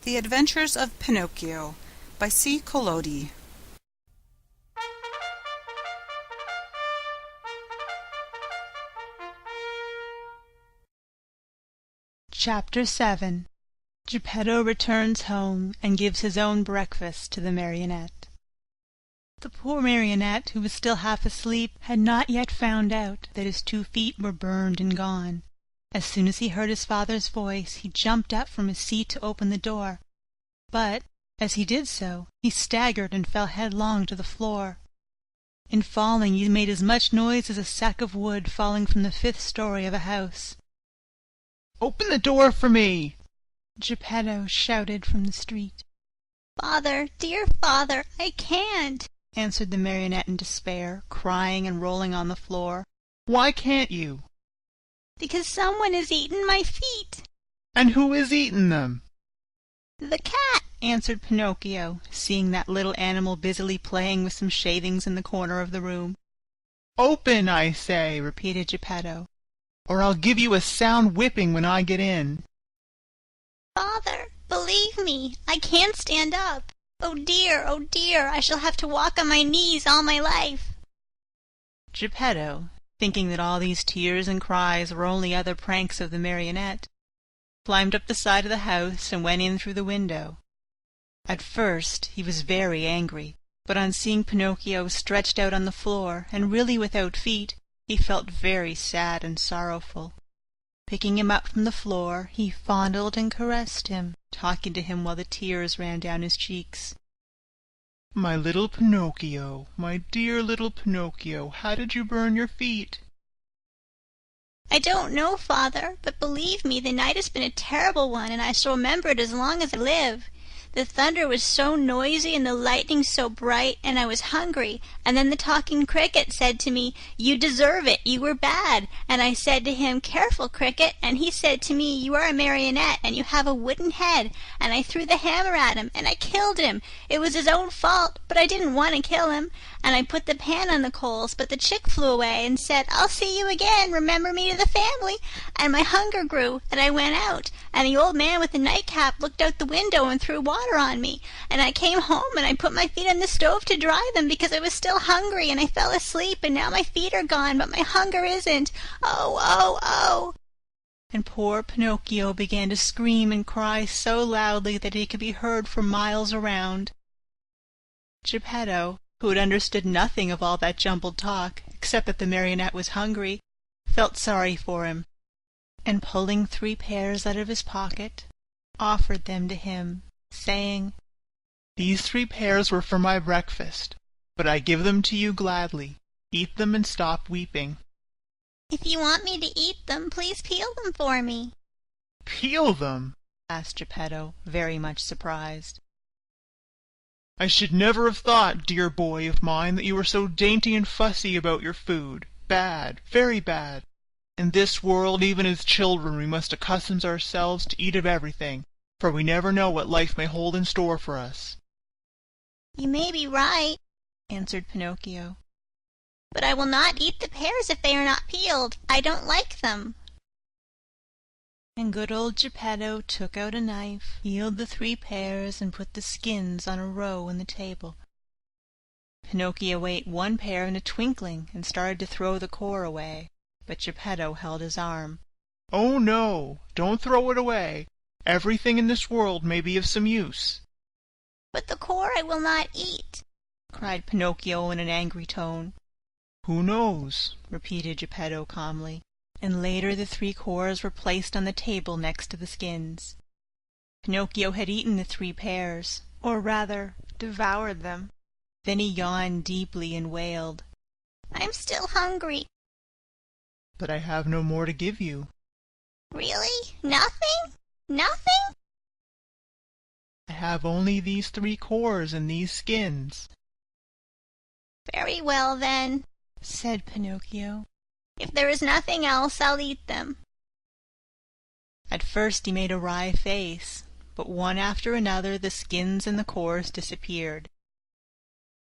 The Adventures of Pinocchio by C. Collodi. Chapter 7. Geppetto returns home and gives his own breakfast to the Marionette. The poor Marionette, who was still half asleep, had not yet found out that his 2 feet were burned and gone. As soon as he heard his father's voice, he jumped up from his seat to open the door. But, as he did so, he staggered and fell headlong to the floor. In falling, he made as much noise as a sack of wood falling from the 5th story of a house. "Open the door for me!" Geppetto shouted from the street. "Father, dear father, I can't," answered the Marionette in despair, crying and rolling on the floor. "Why can't you?" "Because someone has eaten my feet." "And who has eaten them?" "The cat," answered Pinocchio, seeing that little animal busily playing with some shavings in the corner of the room. "Open, I say," repeated Geppetto, "or I'll give you a sound whipping when I get in." "Father, believe me, I can't stand up. Oh dear, I shall have to walk on my knees all my life." Geppetto, thinking that all these tears and cries were only other pranks of the Marionette, climbed up the side of the house and went in through the window. At first he was very angry, but on seeing Pinocchio stretched out on the floor and really without feet, he felt very sad and sorrowful. Picking him up from the floor, he fondled and caressed him, talking to him while the tears ran down his cheeks. "My little Pinocchio, my dear little Pinocchio, how did you burn your feet?" "I don't know, father, but believe me, the night has been a terrible one, and I shall remember it as long as I live. The thunder was so noisy and the lightning so bright, and I was hungry, and then the talking cricket said to me, 'You deserve it, you were bad,' and I said to him, 'Careful, cricket,' and he said to me, 'You are a marionette, and you have a wooden head,' and I threw the hammer at him, and I killed him. It was his own fault, but I didn't want to kill him, and I put the pan on the coals, but the chick flew away and said, 'I'll see you again, remember me to the family,' and my hunger grew, and I went out, and the old man with the nightcap looked out the window and threw water on me, and I came home and I put my feet on the stove to dry them because I was still hungry, and I fell asleep, and now my feet are gone, but my hunger isn't. Oh, oh, oh!" And poor Pinocchio began to scream and cry so loudly that he could be heard for miles around. Geppetto, who had understood nothing of all that jumbled talk, except that the Marionette was hungry, felt sorry for him, and pulling 3 pears out of his pocket, offered them to him, saying, "These 3 pears were for my breakfast, but I give them to you gladly. Eat them and stop weeping." "If you want me to eat them, please peel them for me." "Peel them?" asked Geppetto, very much surprised. "I should never have thought, dear boy of mine, that you were so dainty and fussy about your food. Bad, very bad. In this world, even as children, we must accustom ourselves to eat of everything, for we never know what life may hold in store for us." "You may be right," answered Pinocchio, "but I will not eat the pears if they are not peeled. I don't like them." And good old Geppetto took out a knife, peeled the 3 pears, and put the skins on a row on the table. Pinocchio ate 1 pear in a twinkling and started to throw the core away, but Geppetto held his arm. "Oh, no, don't throw it away. Everything in this world may be of some use." "But the core I will not eat," cried Pinocchio in an angry tone. "Who knows?" repeated Geppetto calmly, and later the 3 cores were placed on the table next to the skins. Pinocchio had eaten the 3 pears, or rather devoured them. Then he yawned deeply and wailed, "I'm still hungry." "But I have no more to give you." "Really? Nothing? Nothing?" "I have only these 3 cores and these skins." "Very well, then," said Pinocchio. "If there is nothing else, I'll eat them." At first he made a wry face, but one after another the skins and the cores disappeared.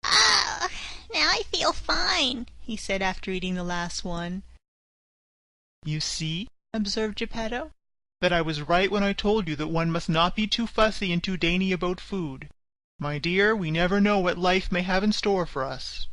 "Ah, now I feel fine," he said after eating the last one. "You see," observed Geppetto, that I was right when I told you that one must not be too fussy and too dainty about food. My dear, we never know what life may have in store for us.